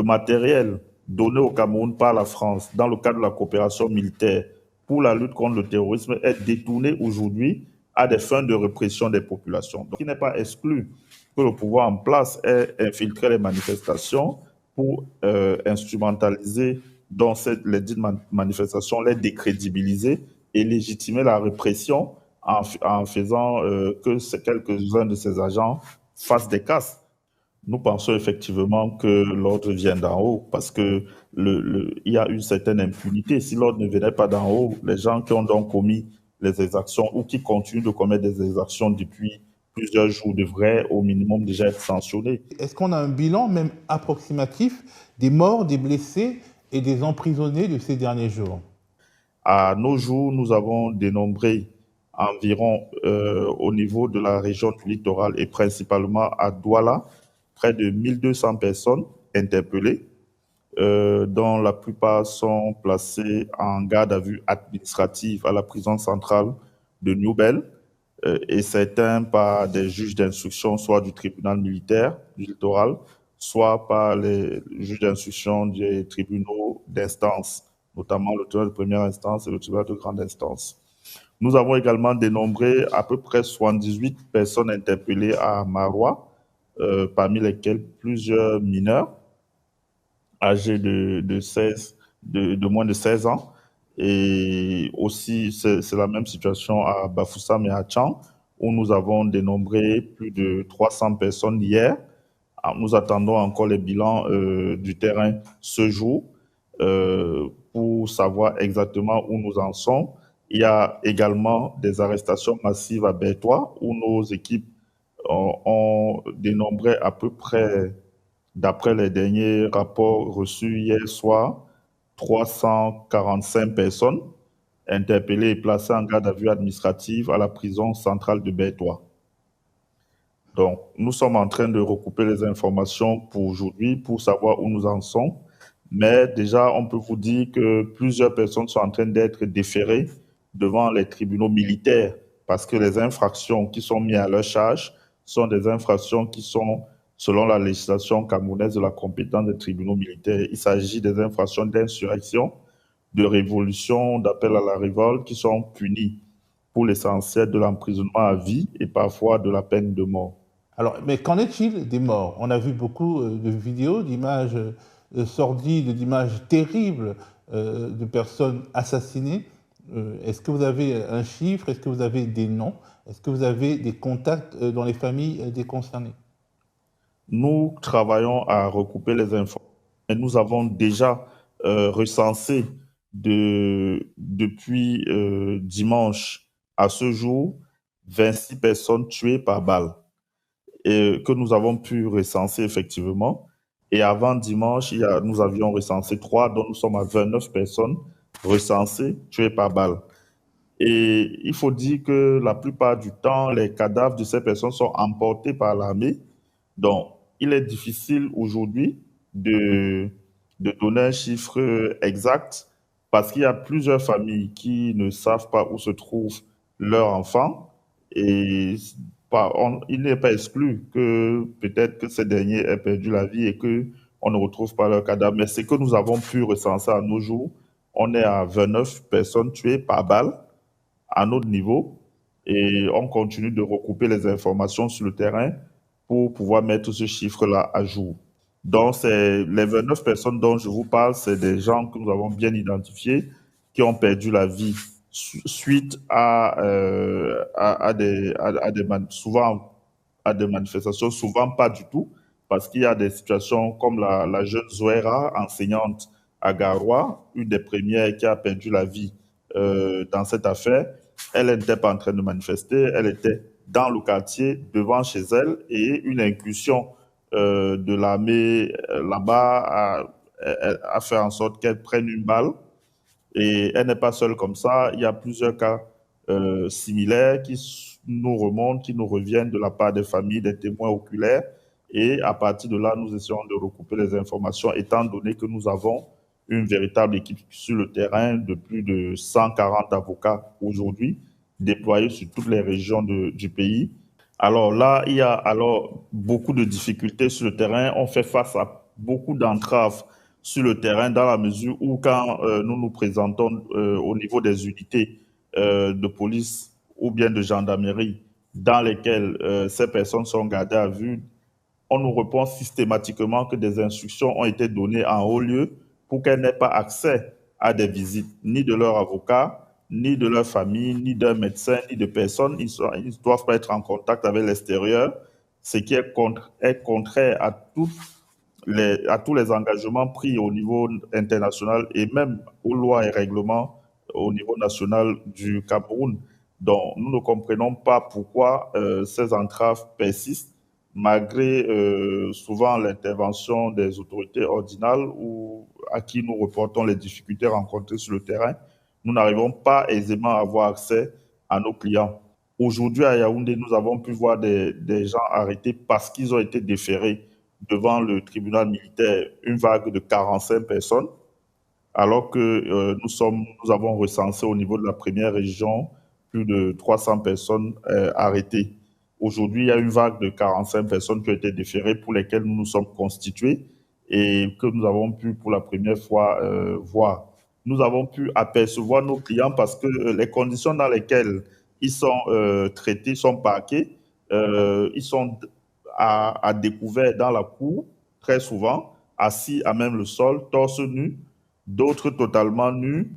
Le matériel donné au Cameroun par la France dans le cadre de la coopération militaire pour la lutte contre le terrorisme est détourné aujourd'hui à des fins de répression des populations. Donc, il n'est pas exclu que le pouvoir en place ait infiltré les manifestations pour instrumentaliser dans les dites manifestations, les décrédibiliser et légitimer la répression en faisant que quelques-uns de ces agents fassent des casses. Nous pensons effectivement que l'ordre vient d'en haut parce que il y a une certaine impunité. Si l'ordre ne venait pas d'en haut, les gens qui ont donc commis les exactions ou qui continuent de commettre des exactions depuis plusieurs jours devraient au minimum déjà être sanctionnés. Est-ce qu'on a un bilan même approximatif des morts, des blessés et des emprisonnés de ces derniers jours? À nos jours, nous avons dénombré environ au niveau de la région du littoral et principalement à Douala, près de 1200 personnes interpellées, dont la plupart sont placés en garde à vue administrative à la prison centrale de Newbel, et certains par des juges d'instruction, soit du tribunal militaire du littoral, soit par les juges d'instruction des tribunaux d'instance, notamment le tribunal de première instance et le tribunal de grande instance. Nous avons également dénombré à peu près 78 personnes interpellées à Marois, parmi lesquelles plusieurs mineurs âgés de moins de 16 ans. Et aussi, c'est la même situation à Bafoussam et à Tchang, où nous avons dénombré plus de 300 personnes hier. Nous attendons encore les bilans du terrain ce jour pour savoir exactement où nous en sommes. Il y a également des arrestations massives à Bertois, où nos équipes ont dénombré à peu près, d'après les derniers rapports reçus hier soir, 345 personnes interpellées et placées en garde à vue administrative à la prison centrale de Bertois. Donc, nous sommes en train de recouper les informations pour aujourd'hui pour savoir où nous en sommes. Mais déjà, on peut vous dire que plusieurs personnes sont en train d'être déférées devant les tribunaux militaires parce que les infractions qui sont mises à leur charge sont des infractions qui sont, selon la législation camerounaise, de la compétence des tribunaux militaires. Il s'agit des infractions d'insurrection, de révolution, d'appel à la révolte qui sont punies pour l'essentiel de l'emprisonnement à vie et parfois de la peine de mort. Alors, mais qu'en est-il des morts? On a vu beaucoup de vidéos, d'images sordides, d'images terribles de personnes assassinées. Est-ce que vous avez un chiffre? Est-ce que vous avez des noms? Est-ce que vous avez des contacts dans les familles des concernés? Nous travaillons à recouper les informations et nous avons déjà recensé depuis dimanche à ce jour 26 personnes tuées par balle et que nous avons pu recenser effectivement. Et avant dimanche, nous avions recensé 3, donc nous sommes à 29 personnes recensées tuées par balle. Et il faut dire que la plupart du temps, les cadavres de ces personnes sont emportés par l'armée. Donc, il est difficile aujourd'hui de, de donner un chiffre exact parce qu'il y a plusieurs familles qui ne savent pas où se trouve leur enfant et il n'est pas exclu que peut-être que ces derniers aient perdu la vie et que on ne retrouve pas leur cadavre. Mais ce que nous avons pu recenser à nos jours, on est à 29 personnes tuées par balle à notre niveau et on continue de recouper les informations sur le terrain pour pouvoir mettre ce chiffre-là à jour. Donc, les 29 personnes dont je vous parle, c'est des gens que nous avons bien identifiés qui ont perdu la vie suite souvent à des manifestations, souvent pas du tout, parce qu'il y a des situations comme la jeune Zoéra, enseignante à Garoua, une des premières qui a perdu la vie dans cette affaire. Elle n'était pas en train de manifester, elle était dans le quartier, devant chez elle, et une incursion de l'armée là-bas a fait en sorte qu'elle prenne une balle. Et elle n'est pas seule comme ça, il y a plusieurs cas similaires qui nous remontent, qui nous reviennent de la part des familles, des témoins oculaires. Et à partir de là, nous essayons de recouper les informations, étant donné que nous avons une véritable équipe sur le terrain de plus de 140 avocats aujourd'hui, déployés sur toutes les régions du pays. Alors là, il y a alors beaucoup de difficultés sur le terrain. On fait face à beaucoup d'entraves sur le terrain dans la mesure où quand nous nous présentons au niveau des unités de police ou bien de gendarmerie dans lesquelles ces personnes sont gardées à vue, on nous répond systématiquement que des instructions ont été données en haut lieu pour qu'elles n'aient pas accès à des visites, ni de leur avocat, ni de leur famille, ni d'un médecin, ni de personne. Ils ne doivent pas être en contact avec l'extérieur, ce qui est contraire à tous les engagements pris au niveau international et même aux lois et règlements au niveau national du Cameroun. Donc, nous ne comprenons pas pourquoi ces entraves persistent malgré souvent l'intervention des autorités ordinales ou à qui nous reportons les difficultés rencontrées sur le terrain. Nous n'arrivons pas aisément à avoir accès à nos clients. Aujourd'hui, à Yaoundé, nous avons pu voir des gens arrêtés parce qu'ils ont été déférés devant le tribunal militaire, une vague de 45 personnes, alors que nous avons recensé au niveau de la première région plus de 300 personnes arrêtées. Aujourd'hui, il y a une vague de 45 personnes qui ont été déférées pour lesquelles nous nous sommes constitués et que nous avons pu pour la première fois voir. Nous avons pu apercevoir nos clients parce que les conditions dans lesquelles ils sont traités, sont parqués, ils sont à découvert dans la cour, très souvent, assis à même le sol, torse nu, d'autres totalement nus.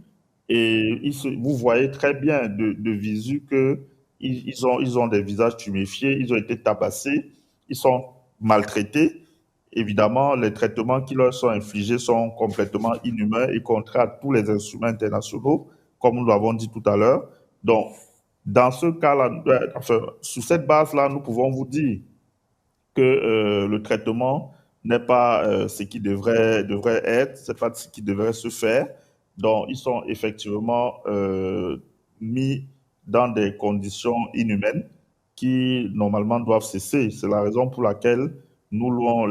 Et vous voyez très bien de visu que ils ont des visages tuméfiés, ils ont été tabassés, ils sont maltraités. Évidemment, les traitements qui leur sont infligés sont complètement inhumains et contraires à tous les instruments internationaux, comme nous l'avons dit tout à l'heure. Donc, dans ce cas-là, enfin, sur cette base-là, nous pouvons vous dire que le traitement n'est pas ce qui devrait être, c'est pas ce qui devrait se faire. Donc, ils sont effectivement mis dans des conditions inhumaines qui, normalement, doivent cesser. C'est la raison pour laquelle nous louons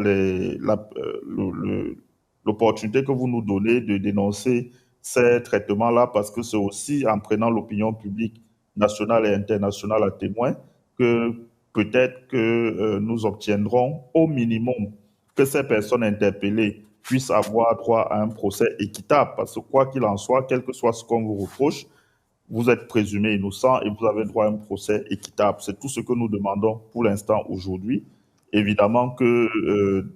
l'opportunité que vous nous donnez de dénoncer ces traitements-là, parce que c'est aussi en prenant l'opinion publique nationale et internationale à témoin que peut-être que nous obtiendrons au minimum que ces personnes interpellées puissent avoir droit à un procès équitable. Parce que quoi qu'il en soit, quel que soit ce qu'on vous reproche, vous êtes présumé innocent et vous avez droit à un procès équitable. C'est tout ce que nous demandons pour l'instant aujourd'hui. Évidemment que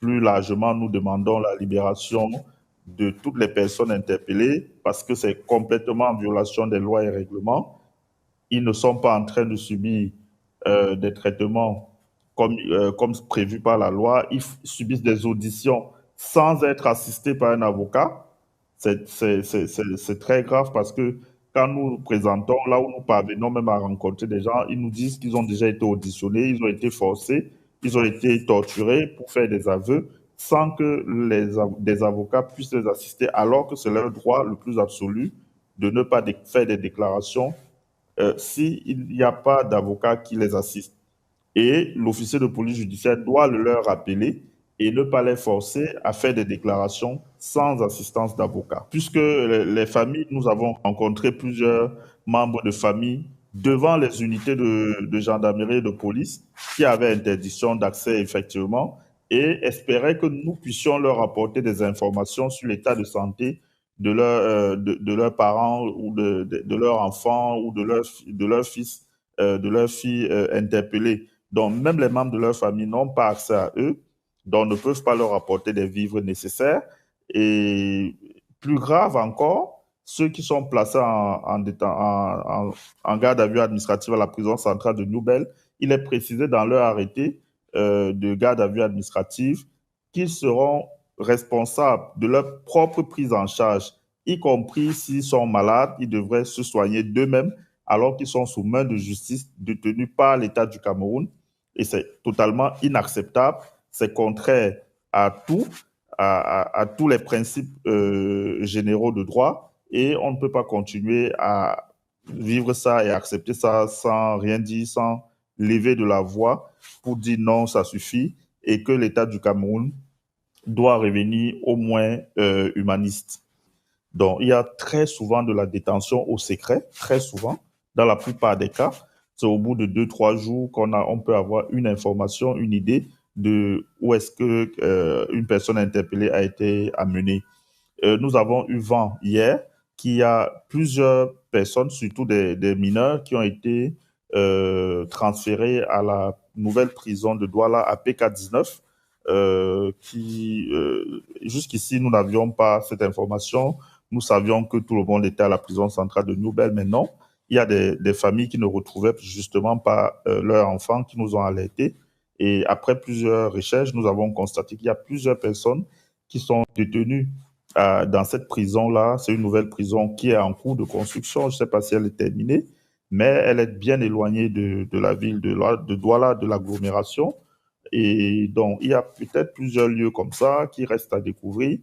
plus largement, nous demandons la libération de toutes les personnes interpellées parce que c'est complètement en violation des lois et règlements. Ils ne sont pas en train de subir des traitements comme prévu par la loi. Ils subissent des auditions sans être assistés par un avocat. C'est très grave parce que quand nous nous présentons, là où nous parvenons même à rencontrer des gens, ils nous disent qu'ils ont déjà été auditionnés, ils ont été forcés, ils ont été torturés pour faire des aveux sans que des avocats puissent les assister, alors que c'est leur droit le plus absolu de ne pas faire des déclarations s'il n'y a pas d'avocat qui les assiste. Et l'officier de police judiciaire doit le leur rappeler et ne pas les forcer à faire des déclarations sans assistance d'avocat. Puisque les familles, nous avons rencontré plusieurs membres de famille devant les unités de gendarmerie et de police qui avaient interdiction d'accès effectivement et espéraient que nous puissions leur apporter des informations sur l'état de santé de leurs parents ou de leurs enfants ou de leur fils, de leur fille interpellés. Donc, même les membres de leur famille n'ont pas accès à eux, donc ne peuvent pas leur apporter des vivres nécessaires. Et plus grave encore, ceux qui sont placés en garde à vue administrative à la prison centrale de Nouvelle, il est précisé dans leur arrêté de garde à vue administrative qu'ils seront responsables de leur propre prise en charge, y compris s'ils sont malades, ils devraient se soigner d'eux-mêmes alors qu'ils sont sous main de justice détenus par l'État du Cameroun. Et c'est totalement inacceptable, c'est contraire à tout, à tous les principes généraux de droit et on ne peut pas continuer à vivre ça et accepter ça sans rien dire, sans lever de la voix pour dire non, ça suffit et que l'État du Cameroun doit revenir au moins humaniste. Donc, il y a très souvent de la détention au secret, très souvent, dans la plupart des cas. C'est au bout de 2, 3 jours qu'on peut avoir une information, une idée de où est-ce que une personne interpellée a été amenée. Nous avons eu vent hier qu'il y a plusieurs personnes, surtout des mineurs, qui ont été transférés à la nouvelle prison de Douala à PK19. Jusqu'ici, nous n'avions pas cette information. Nous savions que tout le monde était à la prison centrale de Nouvelle, mais non. Il y a des familles qui ne retrouvaient justement pas leurs enfants, qui nous ont alertés. Et après plusieurs recherches, nous avons constaté qu'il y a plusieurs personnes qui sont détenues dans cette prison-là. C'est une nouvelle prison qui est en cours de construction. Je ne sais pas si elle est terminée, mais elle est bien éloignée de la ville de Douala, de l'agglomération. Et donc, il y a peut-être plusieurs lieux comme ça qui restent à découvrir.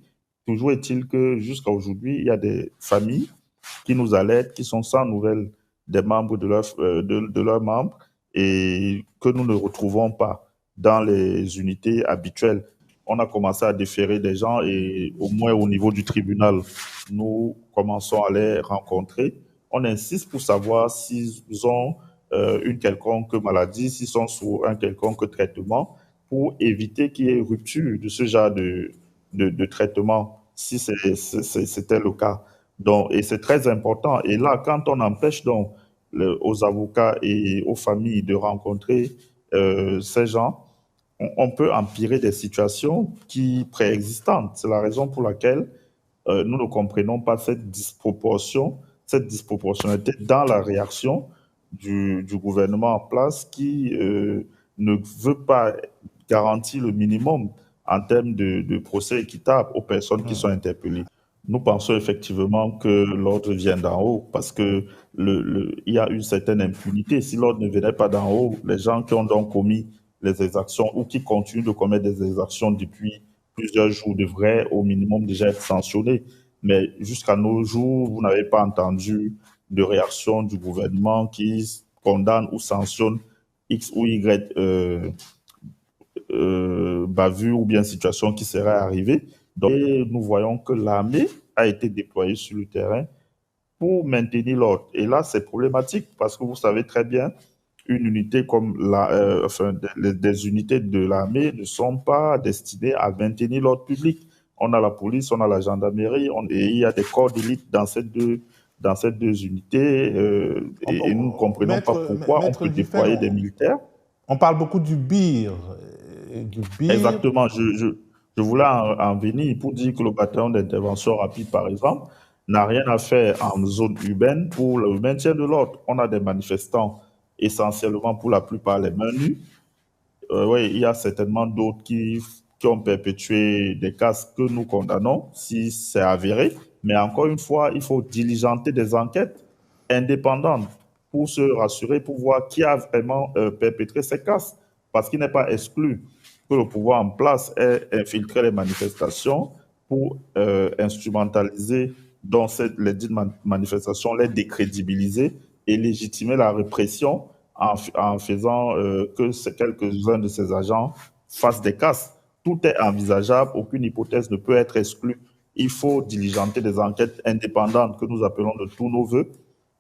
Toujours est-il que jusqu'à aujourd'hui, il y a des familles qui nous alertent, qui sont sans nouvelles des membres de leurs membres et que nous ne retrouvons pas dans les unités habituelles. On a commencé à déférer des gens et au moins au niveau du tribunal, nous commençons à les rencontrer. On insiste pour savoir s'ils ont une quelconque maladie, s'ils sont sous un quelconque traitement pour éviter qu'il y ait rupture de ce genre de traitement si c'était le cas. Donc, et c'est très important. Et là, quand on empêche donc aux avocats et aux familles de rencontrer ces gens, on peut empirer des situations qui préexistantes. C'est la raison pour laquelle nous ne comprenons pas cette disproportionnalité dans la réaction du gouvernement en place qui ne veut pas garantir le minimum en termes de procès équitable aux personnes qui sont interpellées. Nous pensons effectivement que l'ordre vient d'en haut parce que il y a une certaine impunité. Si l'ordre ne venait pas d'en haut, les gens qui ont donc commis les exactions ou qui continuent de commettre des exactions depuis plusieurs jours devraient au minimum déjà être sanctionnés. Mais jusqu'à nos jours, vous n'avez pas entendu de réaction du gouvernement qui condamne ou sanctionne X ou Y bavure ou bien situation qui serait arrivée. Donc, nous voyons que l'armée a été déployée sur le terrain pour maintenir l'ordre. Et là, c'est problématique parce que vous savez très bien, une unité comme des unités de l'armée ne sont pas destinées à maintenir l'ordre public. On a la police, on a la gendarmerie, et il y a des corps d'élite dans ces deux unités, et nous ne comprenons pas pourquoi on Maître peut déployer Dufresne, des militaires. on parle beaucoup du BIR. Du BIR. Exactement, je voulais en venir pour dire que le bataillon d'intervention rapide, par exemple, n'a rien à faire en zone urbaine pour le maintien de l'ordre. On a des manifestants essentiellement pour la plupart les mains nues. Oui, il y a certainement d'autres qui ont perpétué des cas que nous condamnons si c'est avéré. Mais encore une fois, il faut diligenter des enquêtes indépendantes pour se rassurer, pour voir qui a vraiment perpétré ces cas. Parce qu'il n'est pas exclu que le pouvoir en place ait infiltré les manifestations pour instrumentaliser dans les dites manifestations, les décrédibiliser et légitimer la répression en faisant que quelques-uns de ces agents fassent des casses. Tout est envisageable, aucune hypothèse ne peut être exclue. Il faut diligenter des enquêtes indépendantes que nous appelons de tous nos voeux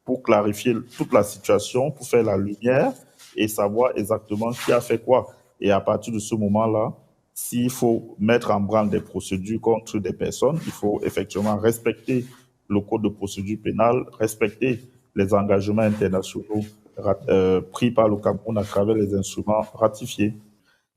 pour clarifier toute la situation, pour faire la lumière et savoir exactement qui a fait quoi. Et à partir de ce moment-là, s'il faut mettre en branle des procédures contre des personnes, il faut effectivement respecter le code de procédure pénale, respecter les engagements internationaux pris par le Cameroun à travers les instruments ratifiés.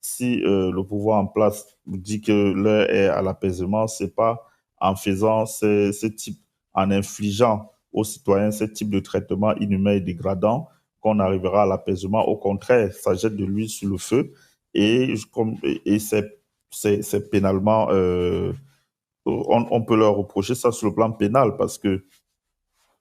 Si le pouvoir en place dit que l'heure est à l'apaisement, c'est pas en faisant ce type, en infligeant aux citoyens ce type de traitement inhumain et dégradant qu'on arrivera à l'apaisement. Au contraire, ça jette de l'huile sur le feu et c'est pénalement, on peut leur reprocher ça sur le plan pénal parce que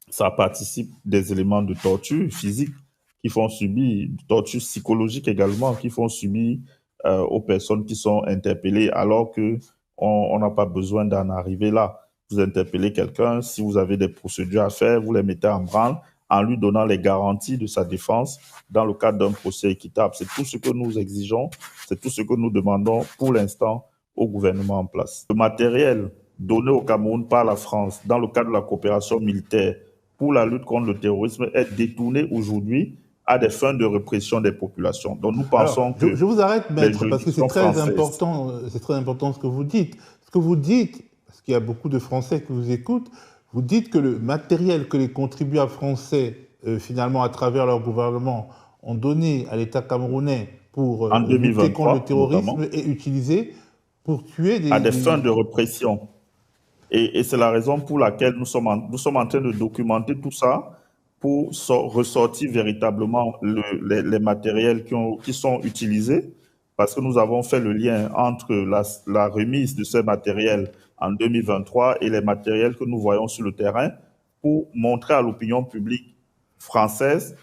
ça participe des éléments de torture physique qui font subir, torture psychologique également, qui font subir aux personnes qui sont interpellées, alors que on n'a pas besoin d'en arriver là. Vous interpellez quelqu'un, si vous avez des procédures à faire, vous les mettez en branle en lui donnant les garanties de sa défense dans le cadre d'un procès équitable. C'est tout ce que nous exigeons, c'est tout ce que nous demandons pour l'instant au gouvernement en place. Le matériel donné au Cameroun par la France dans le cadre de la coopération militaire pour la lutte contre le terrorisme est détourné aujourd'hui à des fins de répression des populations. Donc nous Alors, pensons que je vous arrête, les maître, parce que juridictions françaises, c'est très important ce que vous dites. Ce que vous dites, parce qu'il y a beaucoup de Français qui vous écoutent, vous dites que le matériel que les contribuables français, finalement, à travers leur gouvernement, ont donné à l'État camerounais pour en lutter contre le 2023 terrorisme notamment, est utilisé pour tuer à des fins de répression. Et c'est la raison pour laquelle nous sommes en train de documenter tout ça pour ressortir véritablement les matériels qui sont utilisés, parce que nous avons fait le lien entre la remise de ces matériels en 2023 et les matériels que nous voyons sur le terrain pour montrer à l'opinion publique française,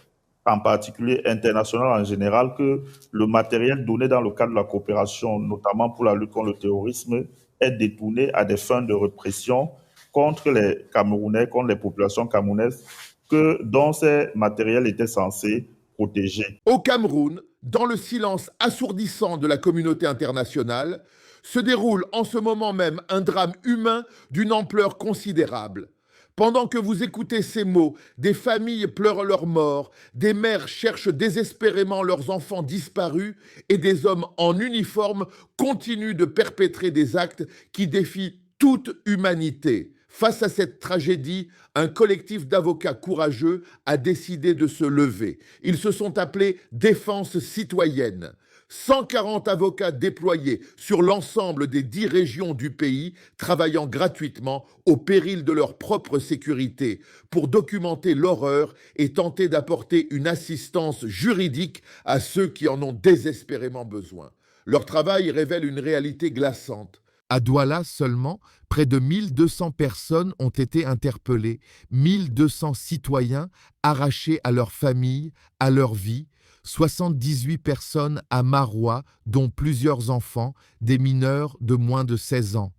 en particulier internationale en général, que le matériel donné dans le cadre de la coopération, notamment pour la lutte contre le terrorisme, est détourné à des fins de répression contre les Camerounais, contre les populations camerounaises, dont ces matériels étaient censés protéger. Au Cameroun, dans le silence assourdissant de la communauté internationale, se déroule en ce moment même un drame humain d'une ampleur considérable. Pendant que vous écoutez ces mots, des familles pleurent leurs morts, des mères cherchent désespérément leurs enfants disparus et des hommes en uniforme continuent de perpétrer des actes qui défient toute humanité. Face à cette tragédie, un collectif d'avocats courageux a décidé de se lever. Ils se sont appelés Défense citoyenne. 140 avocats déployés sur l'ensemble des 10 régions du pays, travaillant gratuitement au péril de leur propre sécurité pour documenter l'horreur et tenter d'apporter une assistance juridique à ceux qui en ont désespérément besoin. Leur travail révèle une réalité glaçante. À Douala seulement, près de 1200 personnes ont été interpellées, 1200 citoyens arrachés à leur famille, à leur vie, 78 personnes à Maroua, dont plusieurs enfants, des mineurs de moins de 16 ans.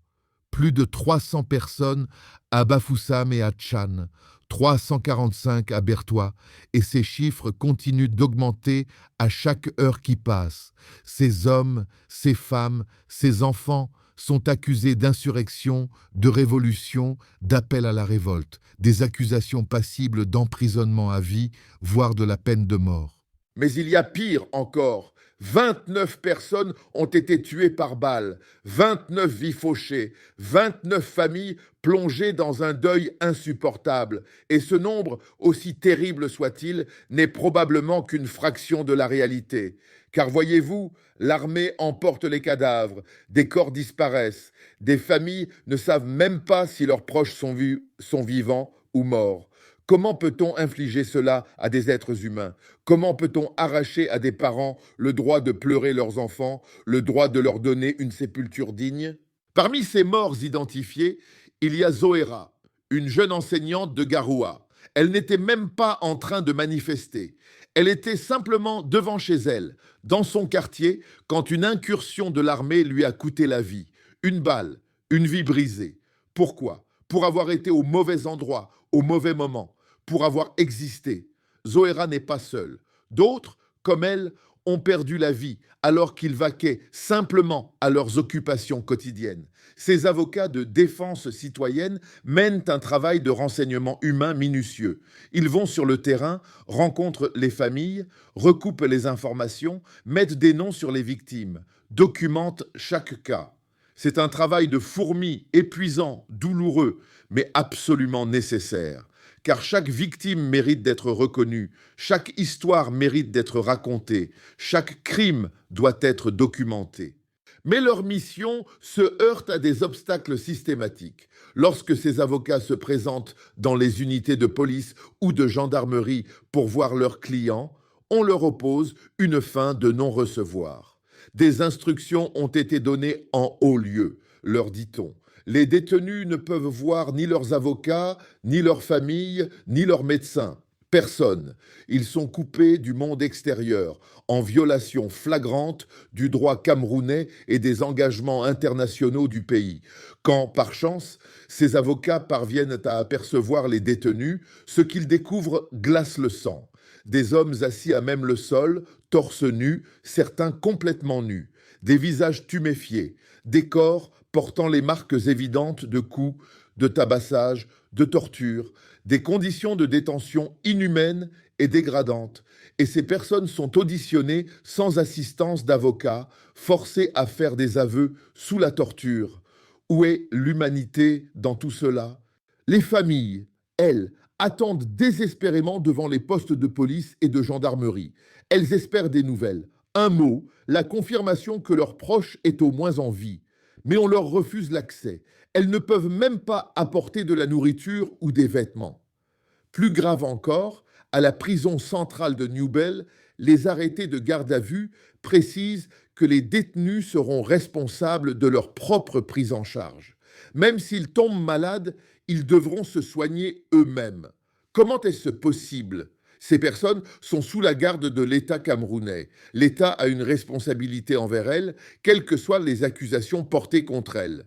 Plus de 300 personnes à Bafoussam et à Tchan, 345 à Bertois, et ces chiffres continuent d'augmenter à chaque heure qui passe. Ces hommes, ces femmes, ces enfants sont accusés d'insurrection, de révolution, d'appel à la révolte, des accusations passibles d'emprisonnement à vie, voire de la peine de mort. Mais il y a pire encore. 29 personnes ont été tuées par balle, 29 vies fauchées, 29 familles plongées dans un deuil insupportable. Et ce nombre, aussi terrible soit-il, n'est probablement qu'une fraction de la réalité. Car voyez-vous, l'armée emporte les cadavres, des corps disparaissent, des familles ne savent même pas si leurs proches sont vivants ou morts. Comment peut-on infliger cela à des êtres humains? Comment peut-on arracher à des parents le droit de pleurer leurs enfants, le droit de leur donner une sépulture digne? Parmi ces morts identifiés, il y a Zoéra, une jeune enseignante de Garoua. Elle n'était même pas en train de manifester. Elle était simplement devant chez elle, dans son quartier, quand une incursion de l'armée lui a coûté la vie. Une balle, une vie brisée. Pourquoi? Pour avoir été au mauvais endroit, au mauvais moment, pour avoir existé. Zoéra n'est pas seule. D'autres, comme elle, ont perdu la vie alors qu'ils vaquaient simplement à leurs occupations quotidiennes. Ces avocats de défense citoyenne mènent un travail de renseignement humain minutieux. Ils vont sur le terrain, rencontrent les familles, recoupent les informations, mettent des noms sur les victimes, documentent chaque cas. C'est un travail de fourmi, épuisant, douloureux, mais absolument nécessaire. Car chaque victime mérite d'être reconnue, chaque histoire mérite d'être racontée, chaque crime doit être documenté. Mais leur mission se heurte à des obstacles systématiques. Lorsque ces avocats se présentent dans les unités de police ou de gendarmerie pour voir leurs clients, on leur oppose une fin de non-recevoir. Des instructions ont été données en haut lieu, leur dit-on. Les détenus ne peuvent voir ni leurs avocats, ni leurs familles, ni leurs médecins. Personne. Ils sont coupés du monde extérieur, en violation flagrante du droit camerounais et des engagements internationaux du pays. Quand, par chance, ces avocats parviennent à apercevoir les détenus, ce qu'ils découvrent glace le sang. Des hommes assis à même le sol, torse nu, certains complètement nus. Des visages tuméfiés, des corps portant les marques évidentes de coups, de tabassage, de torture, des conditions de détention inhumaines et dégradantes, et ces personnes sont auditionnées sans assistance d'avocats, forcées à faire des aveux sous la torture. Où est l'humanité dans tout cela? Les familles, elles, attendent désespérément devant les postes de police et de gendarmerie. Elles espèrent des nouvelles. Un mot, la confirmation que leur proche est au moins en vie. Mais on leur refuse l'accès. Elles ne peuvent même pas apporter de la nourriture ou des vêtements. Plus grave encore, à la prison centrale de Newbell, les arrêtés de garde à vue précisent que les détenus seront responsables de leur propre prise en charge. Même s'ils tombent malades, ils devront se soigner eux-mêmes. Comment est-ce possible? Ces personnes sont sous la garde de l'État camerounais. L'État a une responsabilité envers elles, quelles que soient les accusations portées contre elles.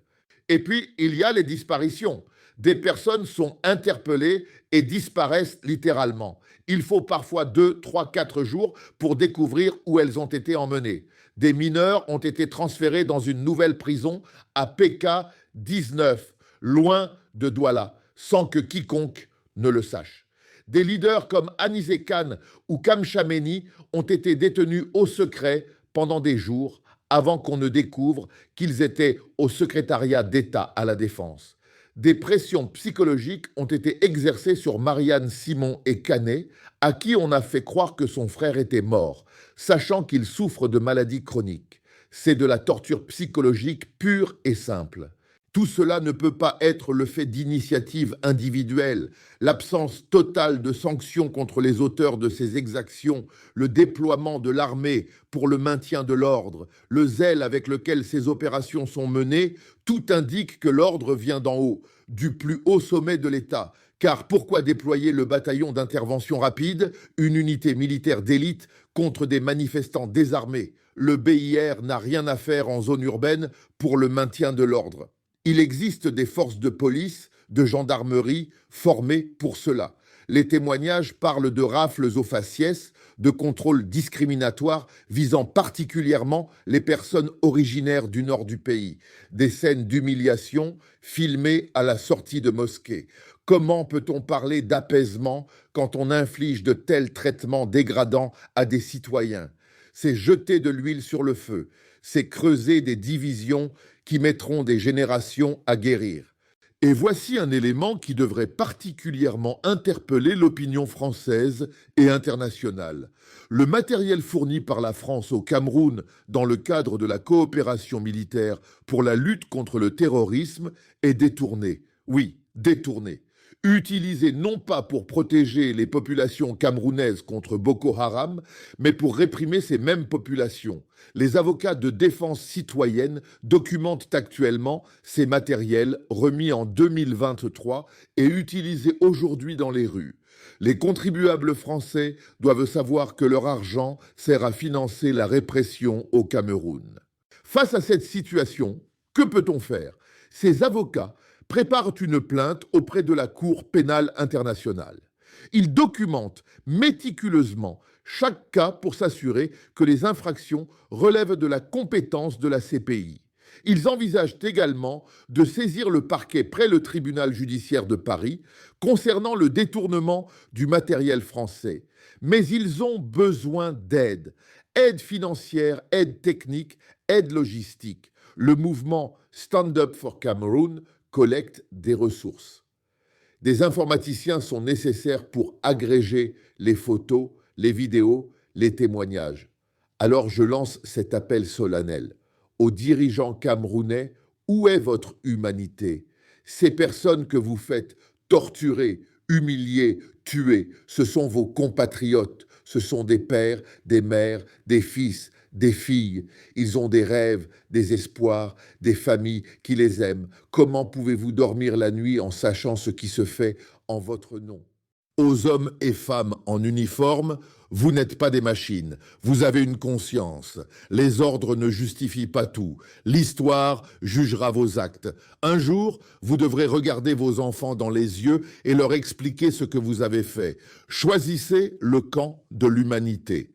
Et puis, il y a les disparitions. Des personnes sont interpellées et disparaissent littéralement. Il faut parfois 2, 3, 4 jours pour découvrir où elles ont été emmenées. Des mineurs ont été transférés dans une nouvelle prison à PK-19, loin de Douala, sans que quiconque ne le sache. Des leaders comme Anizé Khan ou Kam Chameni ont été détenus au secret pendant des jours avant qu'on ne découvre qu'ils étaient au secrétariat d'État à la Défense. Des pressions psychologiques ont été exercées sur Marianne Simon et Canet, à qui on a fait croire que son frère était mort, sachant qu'il souffre de maladies chroniques. C'est de la torture psychologique pure et simple. Tout cela ne peut pas être le fait d'initiatives individuelles. L'absence totale de sanctions contre les auteurs de ces exactions, le déploiement de l'armée pour le maintien de l'ordre, le zèle avec lequel ces opérations sont menées, tout indique que l'ordre vient d'en haut, du plus haut sommet de l'État. Car pourquoi déployer le bataillon d'intervention rapide, une unité militaire d'élite, contre des manifestants désarmés? Le BIR n'a rien à faire en zone urbaine pour le maintien de l'ordre. Il existe des forces de police, de gendarmerie formées pour cela. Les témoignages parlent de rafles aux faciès, de contrôles discriminatoires visant particulièrement les personnes originaires du nord du pays, des scènes d'humiliation filmées à la sortie de mosquées. Comment peut-on parler d'apaisement quand on inflige de tels traitements dégradants à des citoyens? C'est jeter de l'huile sur le feu, c'est creuser des divisions qui mettront des générations à guérir. Et voici un élément qui devrait particulièrement interpeller l'opinion française et internationale. Le matériel fourni par la France au Cameroun dans le cadre de la coopération militaire pour la lutte contre le terrorisme est détourné. Oui, détourné. Utilisé non pas pour protéger les populations camerounaises contre Boko Haram, mais pour réprimer ces mêmes populations. Les avocats de défense citoyenne documentent actuellement ces matériels remis en 2023 et utilisés aujourd'hui dans les rues. Les contribuables français doivent savoir que leur argent sert à financer la répression au Cameroun. Face à cette situation, que peut-on faire? Ces avocats préparent une plainte auprès de la Cour pénale internationale. Ils documentent méticuleusement chaque cas pour s'assurer que les infractions relèvent de la compétence de la CPI. Ils envisagent également de saisir le parquet près le tribunal judiciaire de Paris concernant le détournement du matériel français. Mais ils ont besoin d'aide. Aide financière, aide technique, aide logistique. Le mouvement Stand Up for Cameroon collecte des ressources. Des informaticiens sont nécessaires pour agréger les photos, les vidéos, les témoignages. Alors je lance cet appel solennel. Aux dirigeants camerounais, où est votre humanité? Ces personnes que vous faites torturer, humilier, tuer, ce sont vos compatriotes. Ce sont des pères, des mères, des fils, des filles. Ils ont des rêves, des espoirs, des familles qui les aiment. Comment pouvez-vous dormir la nuit en sachant ce qui se fait en votre nom? Aux hommes et femmes en uniforme, vous n'êtes pas des machines. Vous avez une conscience. Les ordres ne justifient pas tout. L'histoire jugera vos actes. Un jour, vous devrez regarder vos enfants dans les yeux et leur expliquer ce que vous avez fait. Choisissez le camp de l'humanité.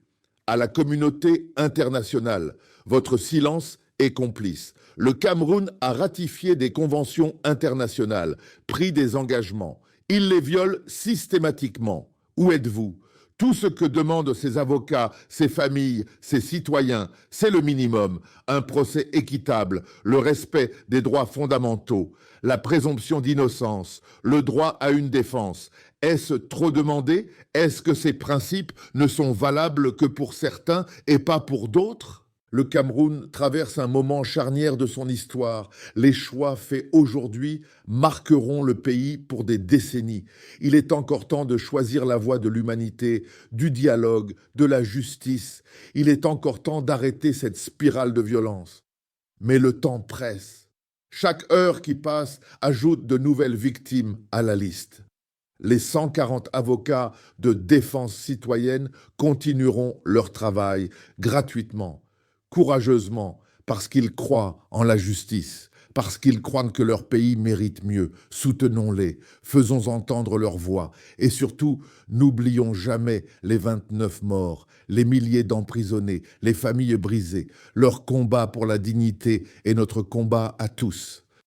À la communauté internationale, votre silence est complice. Le Cameroun a ratifié des conventions internationales, pris des engagements. Il les viole systématiquement. Où êtes-vous? Tout ce que demandent ces avocats, ces familles, ces citoyens, c'est le minimum. Un procès équitable, le respect des droits fondamentaux, la présomption d'innocence, le droit à une défense. Est-ce trop demandé? Est-ce que ces principes ne sont valables que pour certains et pas pour d'autres? Le Cameroun traverse un moment charnière de son histoire. Les choix faits aujourd'hui marqueront le pays pour des décennies. Il est encore temps de choisir la voie de l'humanité, du dialogue, de la justice. Il est encore temps d'arrêter cette spirale de violence. Mais le temps presse. Chaque heure qui passe ajoute de nouvelles victimes à la liste. Les 140 avocats de défense citoyenne continueront leur travail gratuitement, courageusement, parce qu'ils croient en la justice, parce qu'ils croient que leur pays mérite mieux. Soutenons-les, faisons entendre leur voix et surtout, n'oublions jamais les 29 morts, les milliers d'emprisonnés, les familles brisées. Leur combat pour la dignité est notre combat à tous.